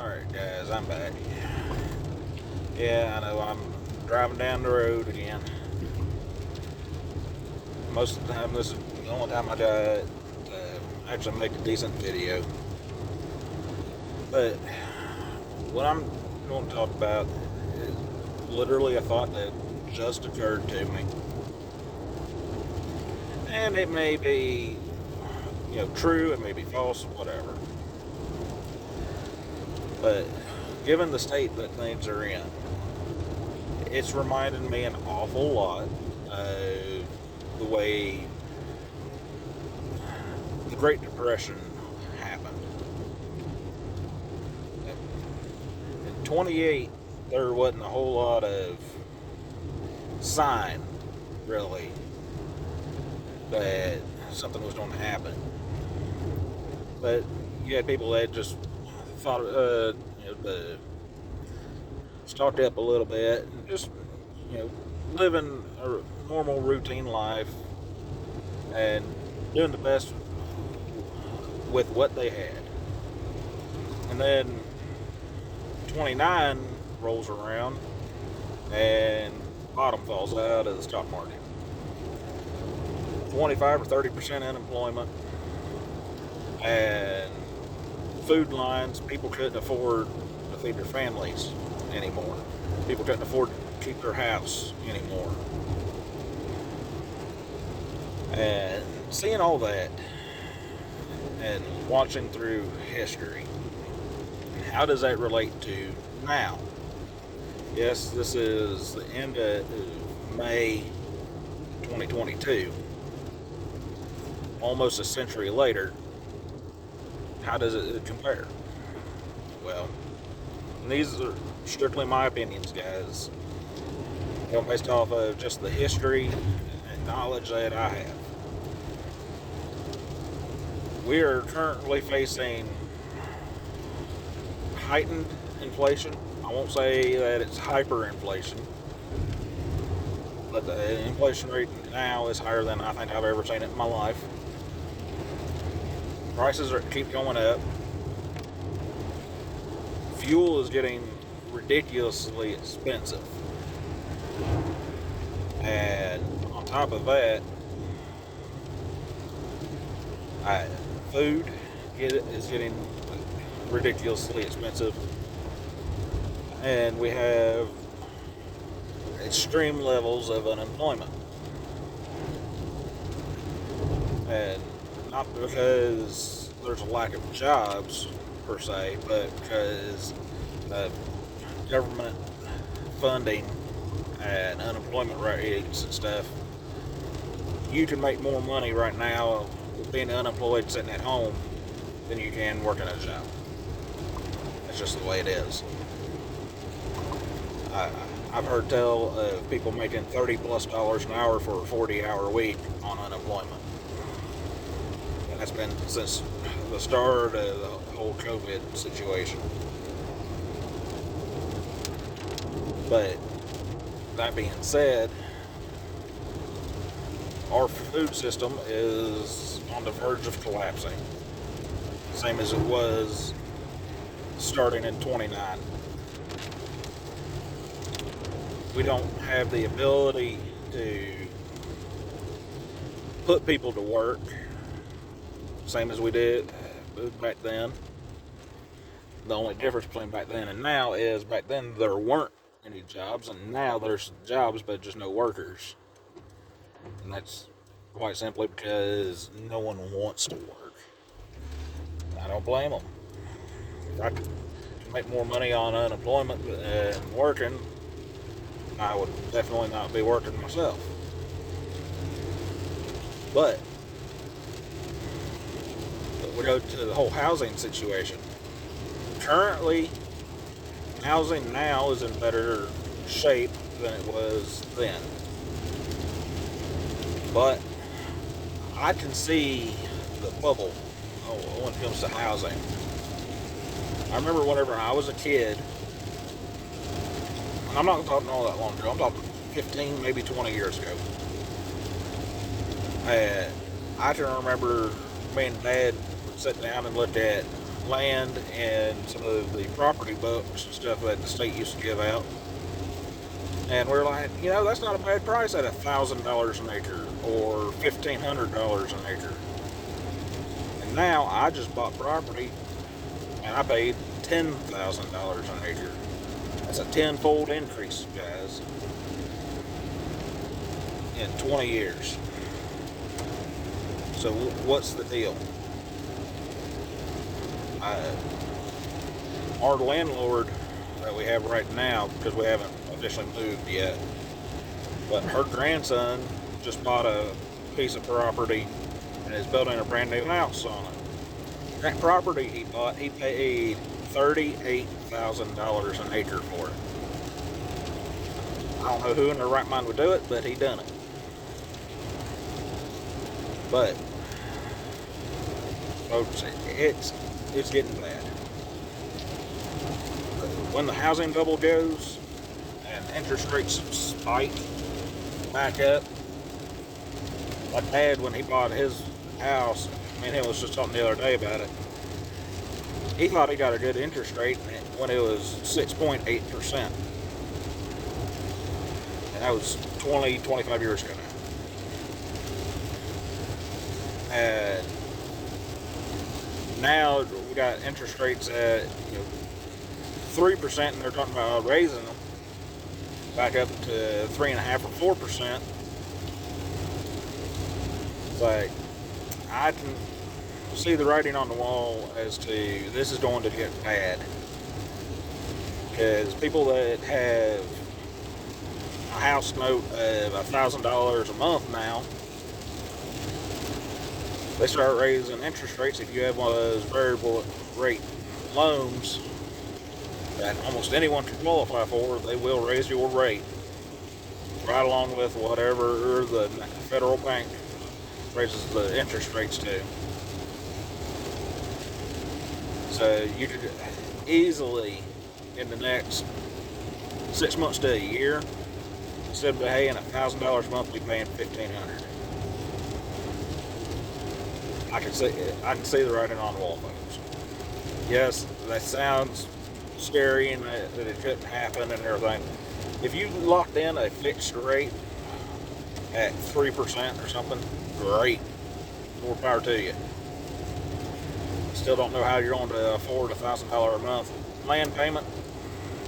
Alright guys, I'm back. Yeah, I know I'm driving down the road again. Most of the time this is the only time I got actually make a decent video. But what I'm going to talk about is literally a thought that just occurred to me. And it may be, true, it may be false, whatever. But given the state that things are in, it's reminded me an awful lot of the way the Great Depression happened. In 28, there wasn't a whole lot of sign, really, that something was going to happen. But you had people that just thought, stocked up a little bit, and just, living a normal routine life and doing the best with what they had. And then 29 rolls around and bottom falls out of the stock market. 25 or 30% unemployment, and food lines. People couldn't afford to feed their families anymore. People couldn't afford to keep their house anymore. And seeing all that and watching through history, how does that relate to now? Yes, this is the end of May 2022. Almost a century later, how does it compare? Well, these are strictly my opinions, guys. Based off of just the history and knowledge that I have. We are currently facing heightened inflation. I won't say that it's hyperinflation, but the inflation rate now is higher than I think I've ever seen it in my life. Prices keep going up. Fuel is getting ridiculously expensive. And on top of that, food is getting ridiculously expensive. And we have extreme levels of unemployment. And not because there's a lack of jobs per se, but because government funding and unemployment rates and stuff, you can make more money right now being unemployed sitting at home than you can working a job. That's just the way it is. I've heard tell of people making $30+ an hour for a 40-hour week on unemployment. And that's been since the start of the whole COVID situation. But that being said, our food system is on the verge of collapsing. Same as it was starting in 29. We don't have the ability to put people to work, same as we did back then. The only difference between back then and now is back then there weren't any jobs, and now there's jobs but just no workers. And that's quite simply because no one wants to work. I don't blame them. If I could make more money on unemployment and working, I would definitely not be working myself. But we go to the whole housing situation. Currently, housing now is in better shape than it was then. But I can see the bubble when it comes to housing. I remember whenever I was a kid, and I'm not talking all that long ago, I'm talking 15, maybe 20 years ago. I can remember me and Dad would sit down and look at land and some of the property books and stuff that the state used to give out. And we're like, that's not a bad price at $1,000 an acre or $1,500 an acre. And now I just bought property and I paid $10,000 an acre. That's a tenfold increase, guys, in 20 years. So what's the deal? Our landlord that we have right now, because we haven't officially moved yet, but her grandson just bought a piece of property and is building a brand new house on it. That property he bought, he paid $38,000 an acre for it. I don't know who in their right mind would do it, but he done it. But folks, it's getting bad. When the housing bubble goes and interest rates spike back up, like Dad, when he bought his house, me and him was just talking the other day about it, he thought he got a good interest rate when it was 6.8%. And that was 25 years ago now. And now we got interest rates at 3%, and they're talking about raising them back up to 3.5% or 4%. Like, I can see the writing on the wall as to this is going to get bad, because people that have a house note of $1,000 a month now, they start raising interest rates. If you have one of those variable rate loans that almost anyone can qualify for, they will raise your rate right along with whatever the federal bank raises the interest rates to. So you could easily, in the next 6 months to a year, instead of paying $1,000 a month, be paying $1,500. I can see the writing on the wall, folks. Yes, that sounds scary and that it couldn't happen and everything. If you locked in a fixed rate at 3% or something, great. More power to you. Still don't know how you're going to afford $1,000 a month land payment,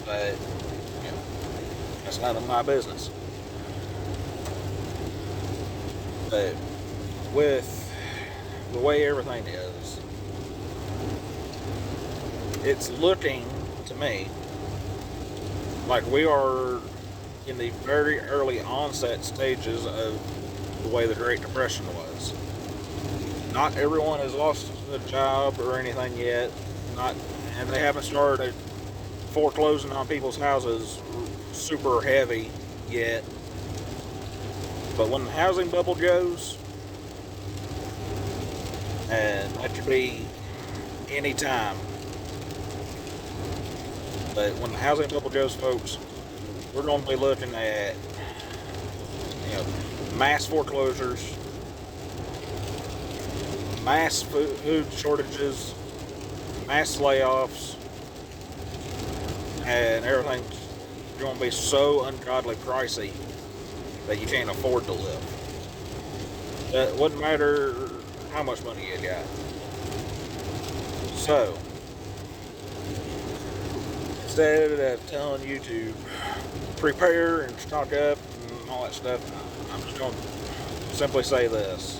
but that's none of my business. But with the way everything is, it's looking to me like we are in the very early onset stages of the way the Great Depression was. Not everyone has lost a job or anything yet, and they haven't started foreclosing on people's houses super heavy yet. But when the housing bubble goes, and that could be any time, but when the housing bubble goes, folks, we're going to be looking at mass foreclosures, mass food shortages, mass layoffs, and everything's going to be so ungodly pricey that you can't afford to live. It wouldn't matter how much money you got. So, instead of telling you to prepare and stock up and all that stuff, I'm just going to simply say this.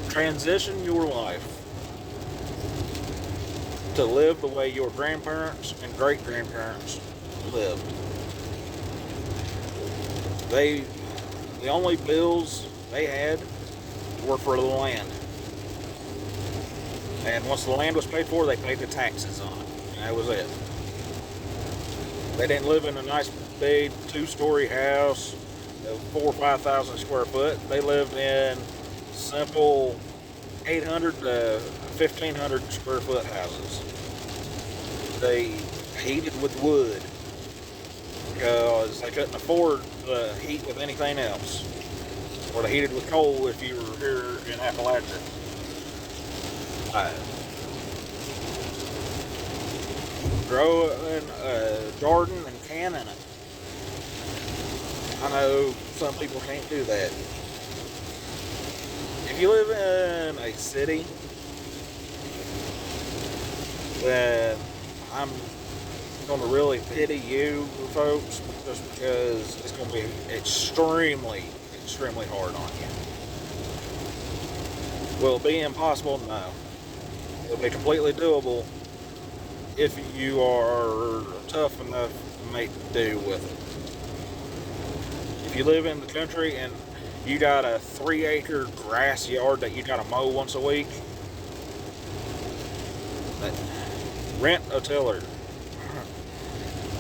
Transition your life to live the way your grandparents and great-grandparents lived. The only bills they had were for the land. And once the land was paid for, they paid the taxes on it. And that was it. They didn't live in a nice big 2-story house of 4,000 or 5,000 square foot. They lived in simple 800 to 1,500 square foot houses. They heated with wood because they couldn't afford the heat with anything else. Or they heated with coal if you were here in Appalachia. Uh, Growing a garden and canning it. I know some people can't do that. If you live in a city, then I'm going to really pity you folks just because it's going to be extremely, extremely hard on you. Will it be impossible? No. It'll be completely doable if you are tough enough to make do with it. If you live in the country and you got a 3-acre grass yard that you gotta mow once a week, rent a tiller.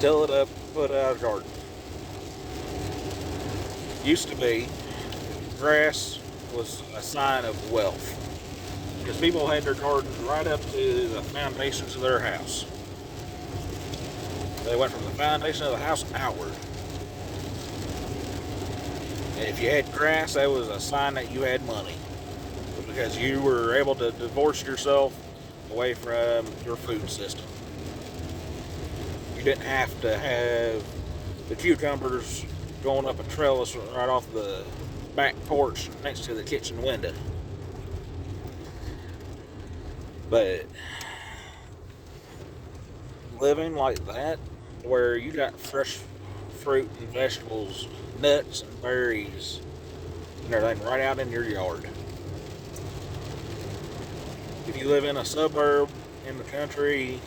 Till it up, put it out of the garden. Used to be, grass was a sign of wealth. Because people had their gardens right up to the foundations of their house. They went from the foundation of the house outward. And if you had grass, that was a sign that you had money. Because you were able to divorce yourself away from your food system. You didn't have to have the cucumbers going up a trellis right off the back porch next to the kitchen window. But living like that, where you got fresh fruit and vegetables, nuts and berries, and everything right out in your yard. If you live in a suburb in the country,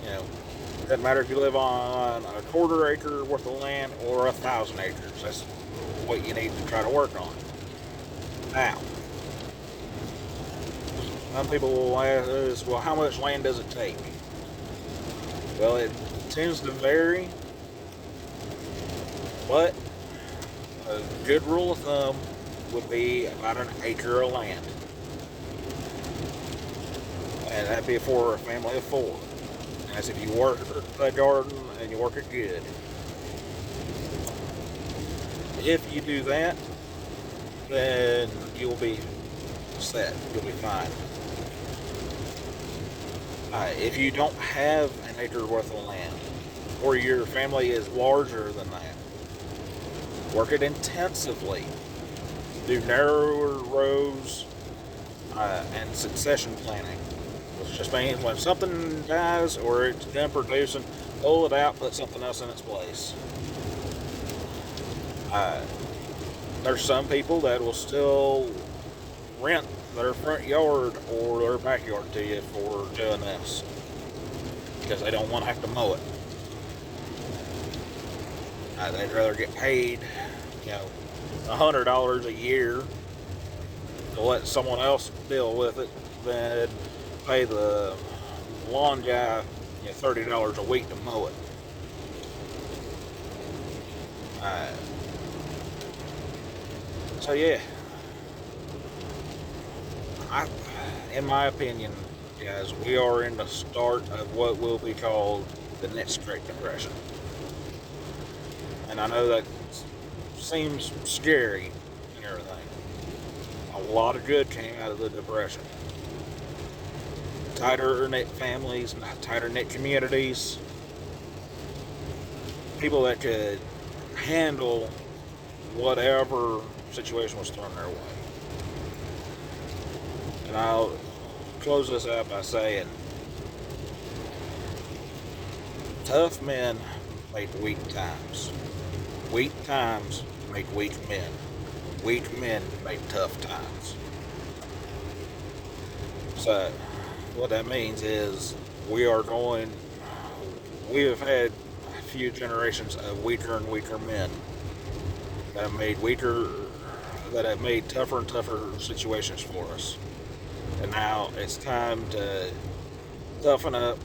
you know, it doesn't matter if you live on a 1/4 acre worth of land or 1,000 acres. That's what you need to try to work on. Now, some people will ask us, well, how much land does it take? Well, it tends to vary, but a good rule of thumb would be about 1 acre of land. And that'd be for a family of 4. That's if you work a garden and you work it good. If you do that, then you'll be set. You'll be fine. If you don't have 1 acre worth of land, or your family is larger than that, work it intensively. Do narrower rows and succession planning. Which just means when something dies or it's done producing, pull it out, put something else in its place. There's some people that will still rent their front yard or their backyard to you for doing this because they don't want to have to mow it. They'd rather get paid, $100 a year to let someone else deal with it than pay the lawn guy $30 a week to mow it. So yeah, in my opinion, guys, we are in the start of what will be called the next Great Depression. And I know that seems scary and everything. A lot of good came out of the Depression. Tighter knit families, tighter knit communities, people that could handle whatever situation was thrown their way. And I'll close this out by saying, tough men make weak times. Weak times make weak men. Weak men make tough times. So, what that means is we have had a few generations of weaker and weaker men that have made tougher and tougher situations for us. And now it's time to toughen up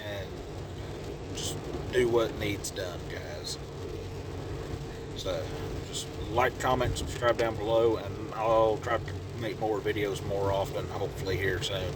and just do what needs done, guys. So just like, comment, subscribe down below, and I'll try to make more videos more often, hopefully here soon.